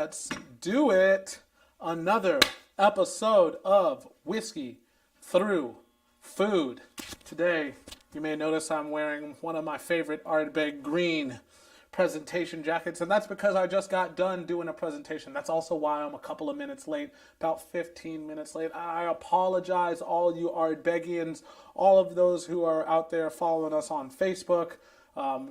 Let's do it. Another episode of Whiskey Through Food. Today, you may notice I'm wearing one of my favorite Ardbeg green presentation jackets, and that's because I just got done doing a presentation. That's also why I'm a couple of minutes late, about 15 minutes late. I apologize, all you Ardbegians, all of those who are out there following us on Facebook.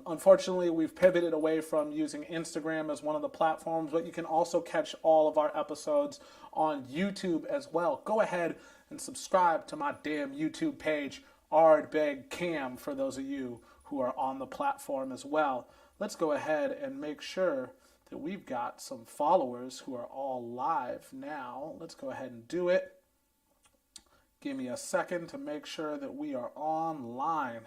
Unfortunately, we've pivoted away from using Instagram as one of the platforms, but you can also catch all of our episodes on YouTube as well. Go ahead and subscribe to my damn YouTube page, Ardbeg Cam, for those of you who are on the platform as well. Let's go ahead and make sure that we've got some followers who are all live now. Let's go ahead and do it. Give me a second to make sure that we are online.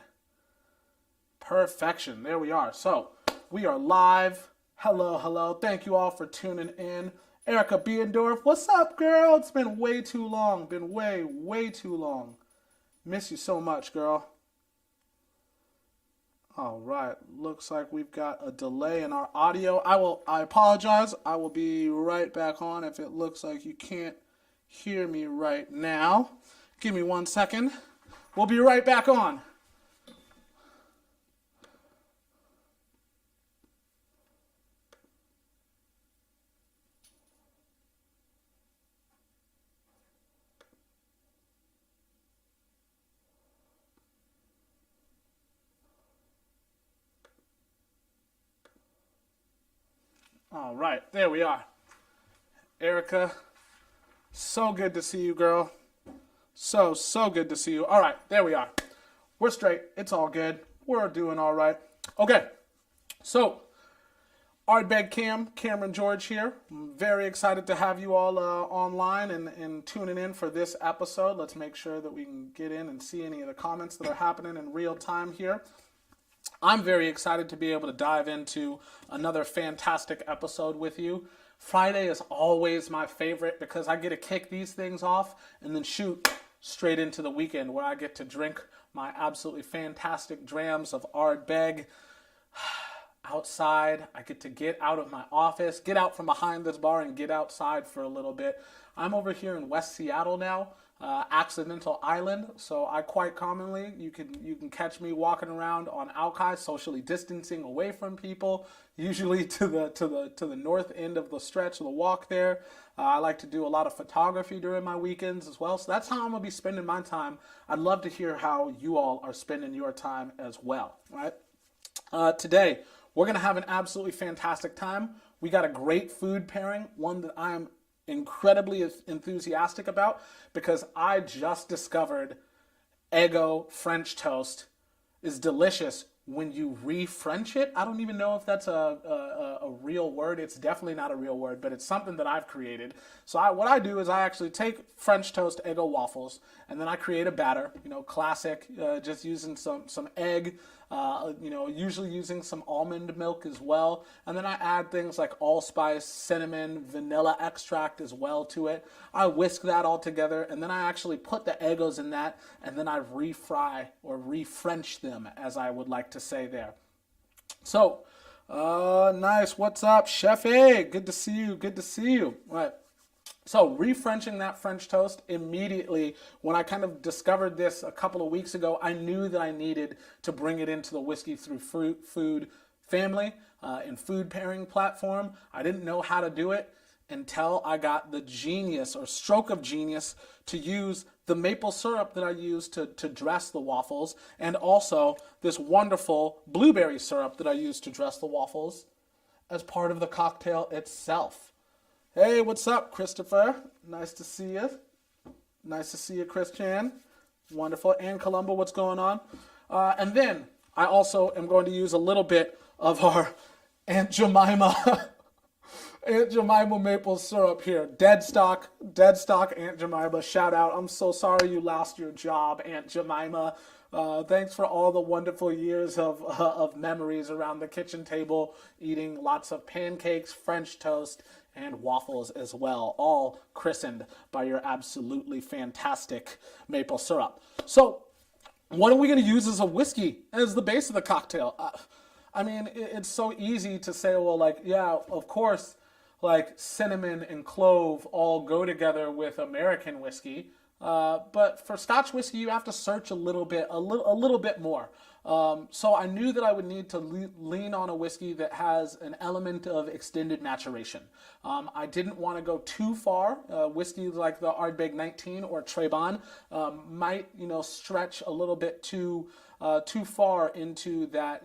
Perfection. There we are. So we are live. Hello, hello. Thank you all for tuning in. Erica Biendorf, what's up, girl? It's been way too long. Been way too long. Miss you so much, girl. All right. Looks like we've got a delay in our audio. I apologize. I will be right back on if it looks like you can't hear me right now. Give me 1 second. We'll be right back on. All right, there we are. Erica, so good to see you, girl. So good to see you. All right, there we are. We're straight. It's all good. We're doing all right. Okay, so Ardbeg Cam, Cameron George here. I'm very excited to have you all online and tuning in for this episode. Let's make sure that we can get in and see any of the comments that are happening in real time here. I'm very excited to be able to dive into another fantastic episode with you. Friday is always my favorite because I get to kick these things off and then shoot straight into the weekend where I get to drink my absolutely fantastic drams of Ardbeg outside. I get to get out of my office, get out from behind this bar and get outside for a little bit. I'm over here in West Seattle now. Accidental Island, so I quite commonly you can catch me walking around on Alki, socially distancing away from people, usually to the north end of the stretch of the walk there. I like to do a lot of photography during my weekends as well, so that's how I'm gonna be spending my time. I'd love to hear how you all are spending your time as well. Right? Today we're gonna have an absolutely fantastic time. We got a great food pairing, one that I'm incredibly enthusiastic about because I just discovered Eggo French toast is delicious when you re-French it. I don't even know if that's a real word. It's definitely not a real word, but it's something that I've created. So what I do is I actually take French toast Eggo waffles and then I create a batter, classic, just using some egg, usually using some almond milk as well. And then I add things like allspice, cinnamon, vanilla extract as well to it. I whisk that all together and then I actually put the Eggos in that and then I refry or re-French them, as I would like to say there. So, nice. What's up, Chef A? Good to see you. Good to see you. All right. So re-Frenching that French toast immediately, when I kind of discovered this a couple of weeks ago, I knew that I needed to bring it into the Whiskey Through Food family and food pairing platform. I didn't know how to do it until I got the genius or stroke of genius to use the maple syrup that I use to dress the waffles, and also this wonderful blueberry syrup that I use to dress the waffles as part of the cocktail itself. Hey, what's up, Christopher? Nice to see you. Nice to see you, Chris Chan. Wonderful. And Columbo, what's going on? And then I also am going to use a little bit of our Aunt Jemima Aunt Jemima maple syrup here. Dead stock Aunt Jemima. Shout out. I'm so sorry you lost your job, Aunt Jemima. Thanks for all the wonderful years of memories around the kitchen table, eating lots of pancakes, French toast, and waffles as well, all christened by your absolutely fantastic maple syrup. So what are we going to use as a whiskey as the base of the cocktail? I mean, it's so easy to say, well, like, yeah, of course, like cinnamon and clove all go together with American whiskey. But for Scotch whiskey, you have to search a little bit more. So I knew that I would need to lean on a whiskey that has an element of extended maturation. I didn't want to go too far. Whiskeys like the Ardbeg 19 or Trebon might, stretch a little bit too far into that,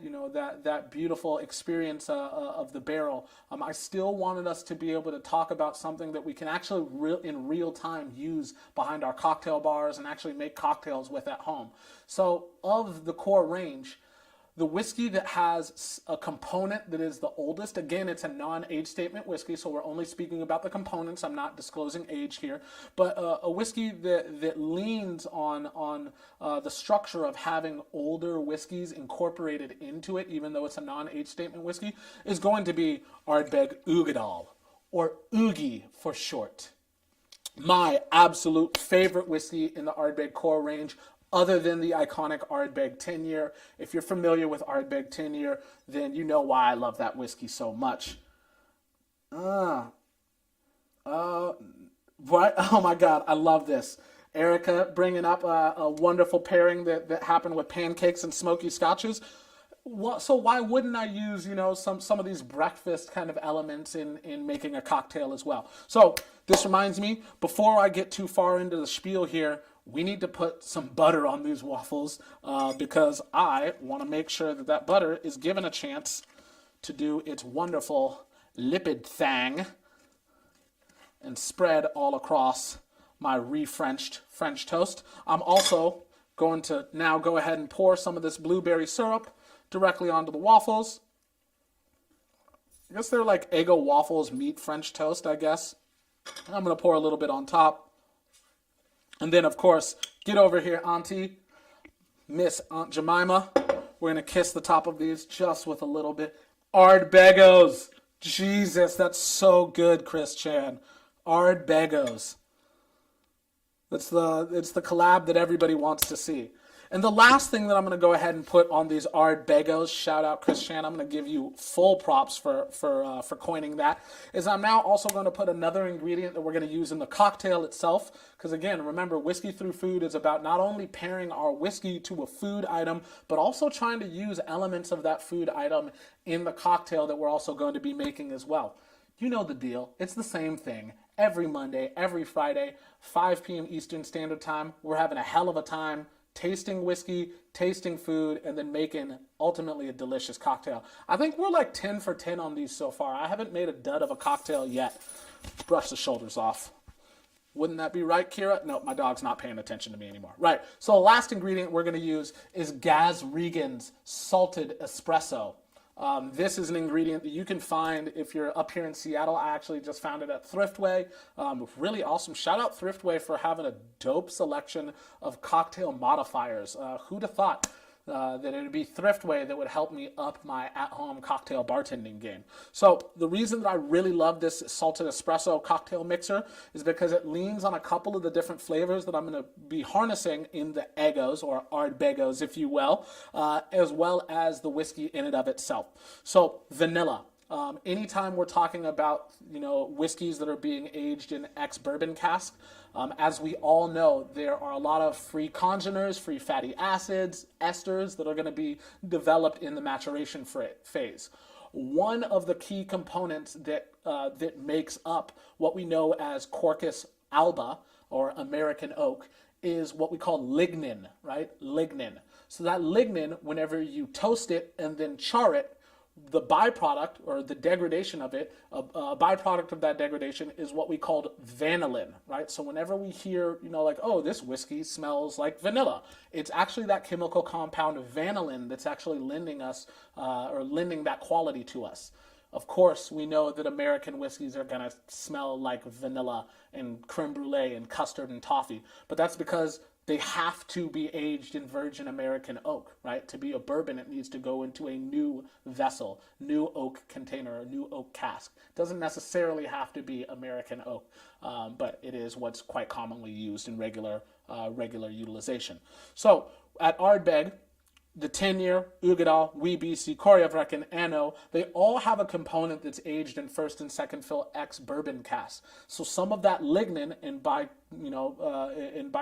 that beautiful experience of the barrel. I still wanted us to be able to talk about something that we can actually in real time use behind our cocktail bars and actually make cocktails with at home. So of the core range, the whiskey that has a component that is the oldest, again, it's a non-age statement whiskey, so we're only speaking about the components. I'm not disclosing age here. But a whiskey that leans on the structure of having older whiskeys incorporated into it, even though it's a non-age statement whiskey, is going to be Ardbeg Uigeadail, or Oogie for short. My absolute favorite whiskey in the Ardbeg core range, other than the iconic Ardbeg 10-year. If you're familiar with Ardbeg 10-year, then you know why I love that whiskey so much. Right? Oh my God, I love this. Erica bringing up a wonderful pairing that happened with pancakes and smoky scotches. So why wouldn't I use, some of these breakfast kind of elements in making a cocktail as well? So this reminds me, before I get too far into the spiel here, we need to put some butter on these waffles because I want to make sure that butter is given a chance to do its wonderful lipid thing and spread all across my refrenched French toast. I'm also going to now go ahead and pour some of this blueberry syrup directly onto the waffles. I guess they're like Eggo waffles meet French toast, I guess. I'm going to pour a little bit on top. And then, of course, get over here, Auntie, Miss Aunt Jemima. We're going to kiss the top of these just with a little bit. Ardbegos. Jesus, that's so good, Chris Chan. Ardbegos. It's the collab that everybody wants to see. And the last thing that I'm going to go ahead and put on these Ardbegos, shout out Chris Chan, I'm going to give you full props for coining that, is I'm now also going to put another ingredient that we're going to use in the cocktail itself. Because again, remember, Whiskey Through Food is about not only pairing our whiskey to a food item, but also trying to use elements of that food item in the cocktail that we're also going to be making as well. You know the deal. It's the same thing. Every Monday, every Friday, 5 p.m. Eastern Standard Time, we're having a hell of a time tasting whiskey, tasting food, and then making ultimately a delicious cocktail. I think we're like 10 for 10 on these so far. I haven't made a dud of a cocktail yet. Brush the shoulders off. Wouldn't that be right, Kira? No, my dog's not paying attention to me anymore. Right, so the last ingredient we're going to use is Gaz Regan's salted espresso. This is an ingredient that you can find if you're up here in Seattle. I actually just found it at Thriftway. Really awesome. Shout out Thriftway for having a dope selection of cocktail modifiers. Who'd have thought that it would be Thriftway that would help me up my at-home cocktail bartending game. So the reason that I really love this salted espresso cocktail mixer is because it leans on a couple of the different flavors that I'm going to be harnessing in the Eggos, or Ardbegos, if you will, as well as the whiskey in and of itself. So vanilla. Anytime we're talking about, whiskeys that are being aged in ex-bourbon cask, as we all know, there are a lot of free congeners, free fatty acids, esters that are going to be developed in the maturation phase. One of the key components that makes up what we know as Quercus alba, or American oak, is what we call lignin, right? Lignin. So that lignin, whenever you toast it and then char it, the byproduct, or the degradation of it, a byproduct of that degradation is what we called vanillin, right? So whenever we hear, like, oh, this whiskey smells like vanilla, it's actually that chemical compound vanillin that's actually lending that quality to us. Of course, we know that American whiskeys are going to smell like vanilla and creme brulee and custard and toffee, but that's because they have to be aged in virgin American oak, right? To be a bourbon, it needs to go into a new vessel, new oak container, a new oak cask. It doesn't necessarily have to be American oak, but it is what's quite commonly used in regular utilization. So at Ardbeg, the 10-year, Ugadal, Weebc, Koryavrek, and Anno, they all have a component that's aged in first and second fill X bourbon casks. So some of that lignin, and by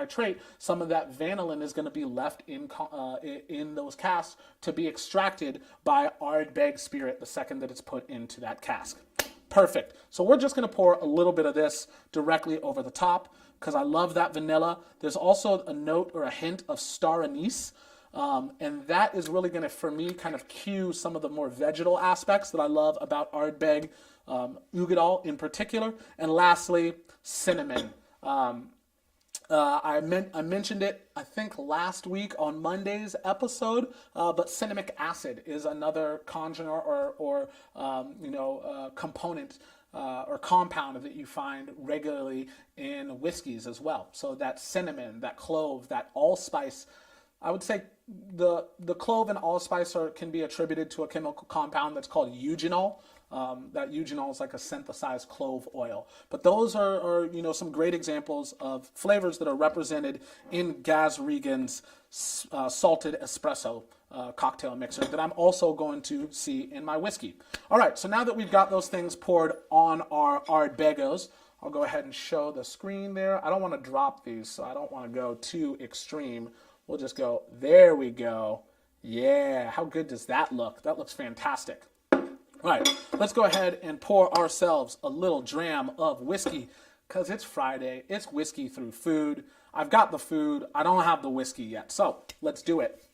trait, some of that vanillin is going to be left in those casks to be extracted by Ardbeg spirit the second that it's put into that cask. Perfect. So we're just going to pour a little bit of this directly over the top because I love that vanilla. There's also a note or a hint of star anise. And that is really going to, for me, kind of cue some of the more vegetal aspects that I love about Ardbeg, Ugadal in particular. And lastly, cinnamon. I mentioned it, I think, last week on Monday's episode, but cinnamic acid is another congener or component or compound that you find regularly in whiskeys as well. So that cinnamon, that clove, that allspice, I would say the clove and allspice can be attributed to a chemical compound that's called eugenol. That eugenol is like a synthesized clove oil. But those are some great examples of flavors that are represented in Gaz Regan's salted espresso cocktail mixer that I'm also going to see in my whiskey. All right, so now that we've got those things poured on our Ardbegos, I'll go ahead and show the screen there. I don't want to drop these, so I don't want to go too extreme. We'll just go, there we go. Yeah, how good does that look? That looks fantastic. All right, let's go ahead and pour ourselves a little dram of whiskey because it's Friday. It's whiskey through food. I've got the food. I don't have the whiskey yet, so let's do it.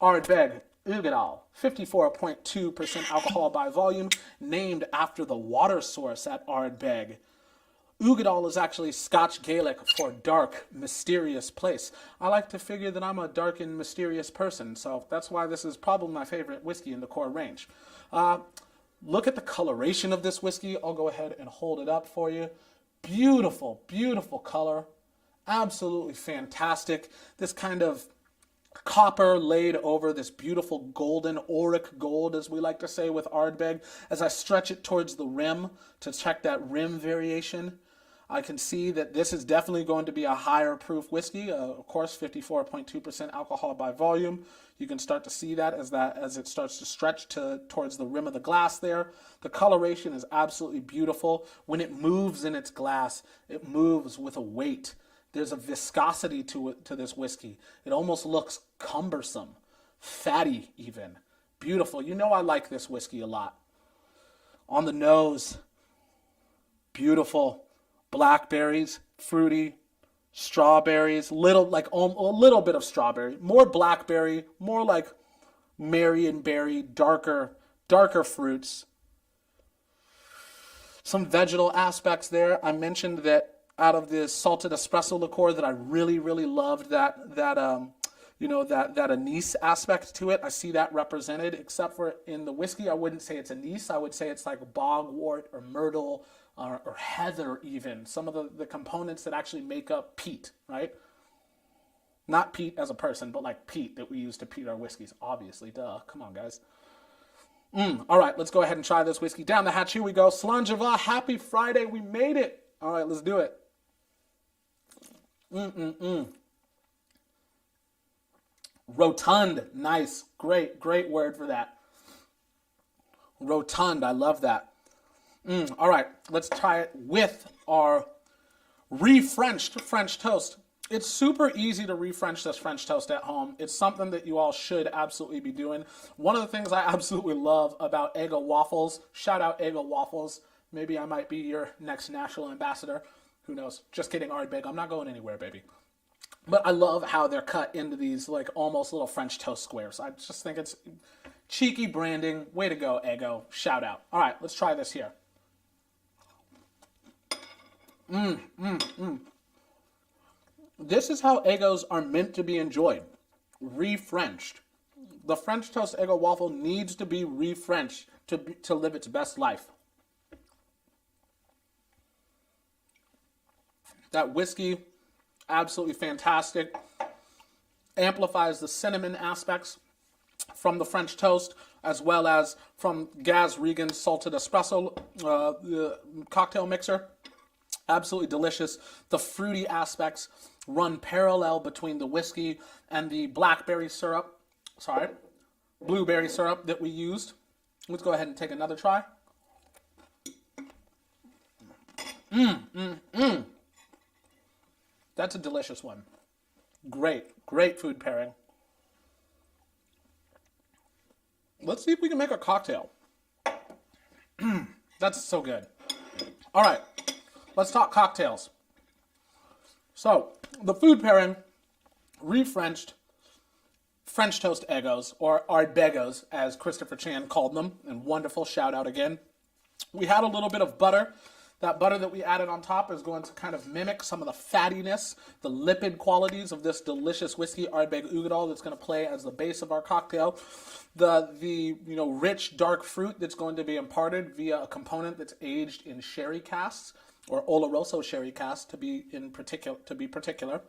Ardbeg Ugadal, 54.2% alcohol by volume, named after the water source at Ardbeg. Ugadal is actually Scotch Gaelic for dark, mysterious place. I like to figure that I'm a dark and mysterious person, so that's why this is probably my favorite whiskey in the core range. Look at the coloration of this whiskey. I'll go ahead and hold it up for you. Beautiful, beautiful color. Absolutely fantastic. This kind of copper laid over this beautiful golden auric gold, as we like to say with Ardbeg. As I stretch it towards the rim to check that rim variation, I can see that this is definitely going to be a higher proof whiskey. Of course, 54.2% alcohol by volume. You can start to see that as it starts to stretch towards the rim of the glass there. The coloration is absolutely beautiful. When it moves in its glass, it moves with a weight. There's a viscosity to this whiskey. It almost looks cumbersome, fatty even. Beautiful. You know I like this whiskey a lot. On the nose, beautiful. Blackberries, fruity, strawberries, a little bit of strawberry, more blackberry, more like Marionberry, darker fruits. Some vegetal aspects there. I mentioned that out of this salted espresso liqueur that I really, really loved that anise aspect to it. I see that represented, except for in the whiskey, I wouldn't say it's anise. I would say it's like bogwort or myrtle or heather even. Some of the components that actually make up peat, right? Not peat as a person, but like peat that we use to peat our whiskeys. Obviously, duh. Come on, guys. All right, let's go ahead and try this whiskey. Down the hatch, here we go. Slanjava, happy Friday. We made it. All right, let's do it. Rotund, nice, great word for that. Rotund, I love that. All right, let's try it with our re-Frenched French toast. It's super easy to re-French this French toast at home. It's something that you all should absolutely be doing. One of the things I absolutely love about Eggo waffles, shout out Eggo waffles. Maybe I might be your next national ambassador. Who knows? Just kidding, Ardbeg. I'm not going anywhere, baby. But I love how they're cut into these like almost little French toast squares. I just think it's cheeky branding. Way to go, Eggo. Shout out. All right, let's try this here. This is how Eggos are meant to be enjoyed. Re-Frenched. The French toast Eggo waffle needs to be re-Frenched to live its best life. That whiskey, absolutely fantastic. Amplifies the cinnamon aspects from the French toast, as well as from Gaz Regan's salted espresso cocktail mixer. Absolutely delicious. The fruity aspects run parallel between the whiskey and the blackberry syrup. sorry, blueberry syrup that we used. Let's go ahead and take another try. That's a delicious one. Great food pairing. Let's see if we can make a cocktail. That's so good. All right, let's talk cocktails. So, the food pairing, refrenched French toast Eggos, or Ardbegos, as Christopher Chan called them, and wonderful shout out again. We had a little bit of butter. That butter that we added on top is going to kind of mimic some of the fattiness, the lipid qualities of this delicious whiskey Ardbeg Uigeadail that's going to play as the base of our cocktail. The rich dark fruit that's going to be imparted via a component that's aged in sherry casks, or Oloroso sherry casks to be particular.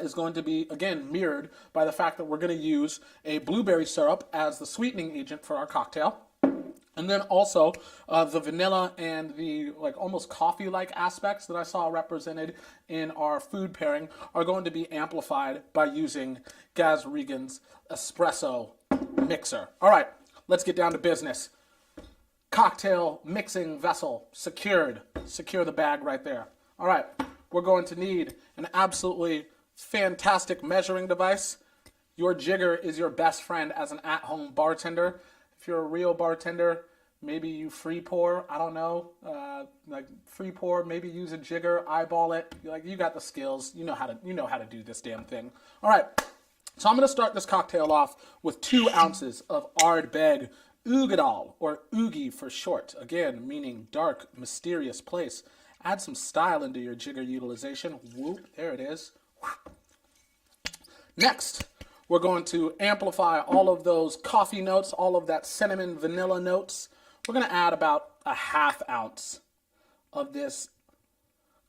Is going to be, again, mirrored by the fact that we're going to use a blueberry syrup as the sweetening agent for our cocktail. And then also the vanilla and the almost coffee-like aspects that I saw represented in our food pairing are going to be amplified by using Gaz Regan's espresso mixer. All right, let's get down to business. Cocktail mixing vessel secured. Secure the bag right there. All right, we're going to need an absolutely fantastic measuring device. Your jigger is your best friend as an at-home bartender. If you're a real bartender, maybe you free pour. I don't know, free pour. Maybe use a jigger, eyeball it. You got the skills. You know how to do this damn thing. All right. So I'm going to start this cocktail off with 2 ounces of Ardbeg Uigeadail, or Oogie for short. Again, meaning dark, mysterious place. Add some style into your jigger utilization. Whoop, there it is. Next, we're going to amplify all of those coffee notes, all of that cinnamon vanilla notes. We're going to add about a ½ ounce of this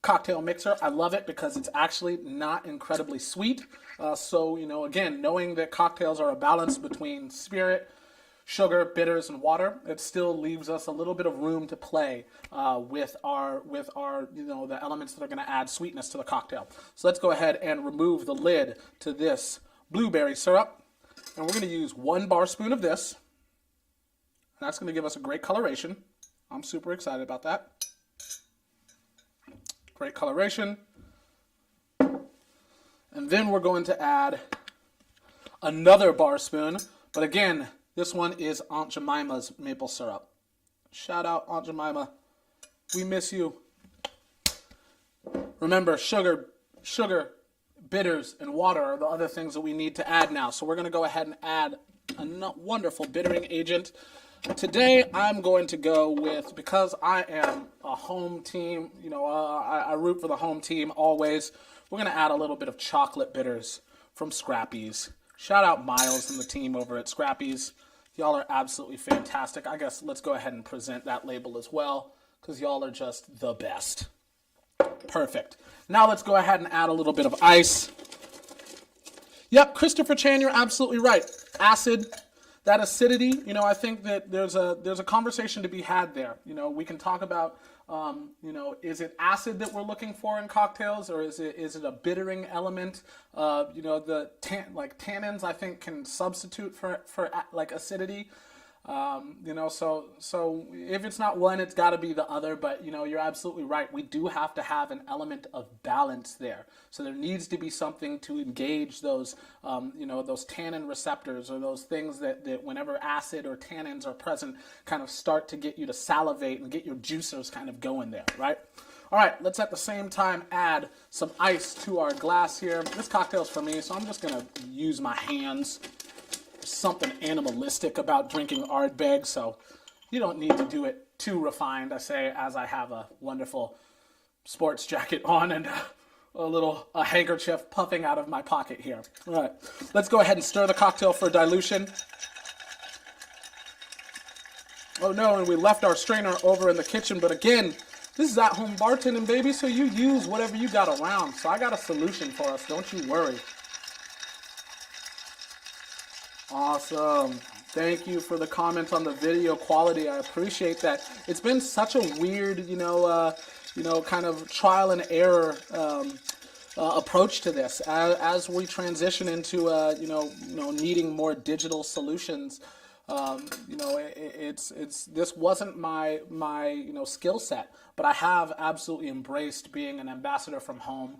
cocktail mixer. I love it because it's actually not incredibly sweet. Again, knowing that cocktails are a balance between spirit, sugar, bitters, and water, it still leaves us a little bit of room to play with our the elements that are going to add sweetness to the cocktail. So let's go ahead and remove the lid to this blueberry syrup, and we're going to use 1 bar spoon of this. That's going to give us a great coloration. I'm super excited about that. Great coloration. And then we're going to add another bar spoon, but again, this one is Aunt Jemima's maple syrup. Shout out, Aunt Jemima. We miss you. Remember, sugar, bitters, and water are the other things that we need to add now. So we're going to go ahead and add a wonderful bittering agent. Today, I'm going to go with, because I am a home team, I root for the home team always, we're going to add a little bit of chocolate bitters from Scrappy's. Shout out Miles and the team over at Scrappy's. Y'all are absolutely fantastic. I guess let's go ahead and present that label as well, because y'all are just the best. Perfect. Now let's go ahead and add a little bit of ice. Yep, Christopher Chan, you're absolutely right. Acid, that acidity, I think that there's a conversation to be had there. We can talk about, is it acid that we're looking for in cocktails, or is it a bittering element? The tannins, I think, can substitute for acidity. So if it's not one, it's got to be the other. But you're absolutely right. We do have to have an element of balance there. So there needs to be something to engage those, those tannin receptors, or those things that whenever acid or tannins are present, kind of start to get you to salivate and get your juicers kind of going there, right? All right, let's at the same time add some ice to our glass here. This cocktail's for me, so I'm just gonna use my hands. Something animalistic about drinking Ardbeg, so you don't need to do it too refined, I say, as I have a wonderful sports jacket on and a handkerchief puffing out of my pocket here. All right, let's go ahead and stir the cocktail for dilution. Oh no, and we left our strainer over in the kitchen, but again, this is at-home bartending, baby, so you use whatever you got around. So I got a solution for us, don't you worry. Awesome. Thank you for the comment on the video quality. I appreciate that. It's been such a weird, kind of trial and error approach to this as we transition into needing more digital solutions. It's this wasn't my skill set, but I have absolutely embraced being an ambassador from home.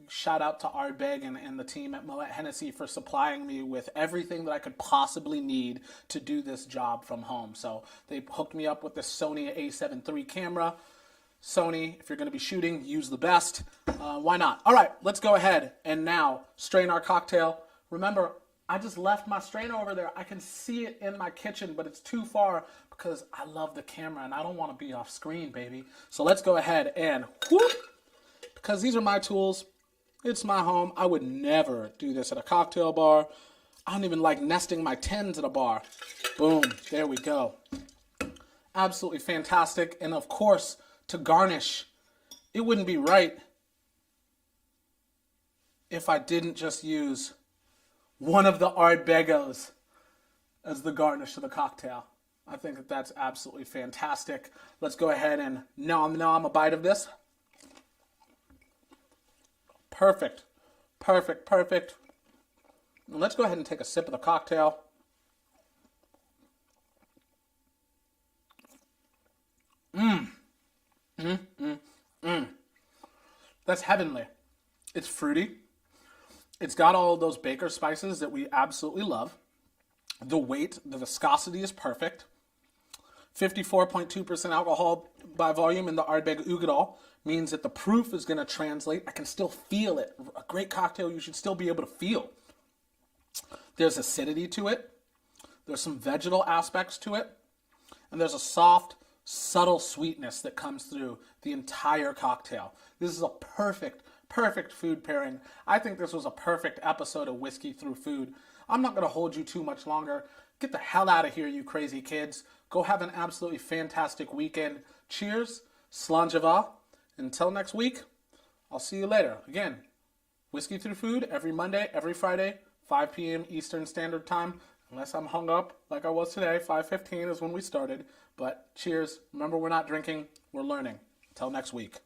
Shout out to Ardbeg and the team at Moet Hennessy for supplying me with everything that I could possibly need to do this job from home. So they hooked me up with the Sony A7 III camera. Sony, if you're going to be shooting, use the best. Why not? All right, let's go ahead and now strain our cocktail. Remember, I just left my strainer over there. I can see it in my kitchen, but it's too far because I love the camera and I don't want to be off screen, baby. So let's go ahead and whoop, because these are my tools. It's my home. I would never do this at a cocktail bar. I don't even like nesting my tens at a bar. Boom, there we go. Absolutely fantastic. And of course, to garnish, it wouldn't be right if I didn't just use one of the Ardbegos as the garnish of the cocktail. I think that that's absolutely fantastic. Let's go ahead and nom a bite of this. Perfect, perfect, perfect. And let's go ahead and take a sip of the cocktail. That's heavenly. It's fruity. It's got all of those baker spices that we absolutely love. The weight, the viscosity is perfect. 54.2% alcohol by volume in the Ardbeg Ugadal means that the proof is going to translate. I can still feel it. A great cocktail you should still be able to feel. There's acidity to it. There's some vegetal aspects to it. And there's a soft, subtle sweetness that comes through the entire cocktail. This is a perfect food pairing. I think this was a perfect episode of Whiskey Through Food. I'm not going to hold you too much longer. Get the hell out of here, you crazy kids. Go have an absolutely fantastic weekend. Cheers. Slanjava. Until next week, I'll see you later. Again, Whiskey Through Food every Monday, every Friday, 5 p.m. Eastern Standard Time. Unless I'm hung up like I was today, 5:15 is when we started. But cheers. Remember, we're not drinking, we're learning. Until next week.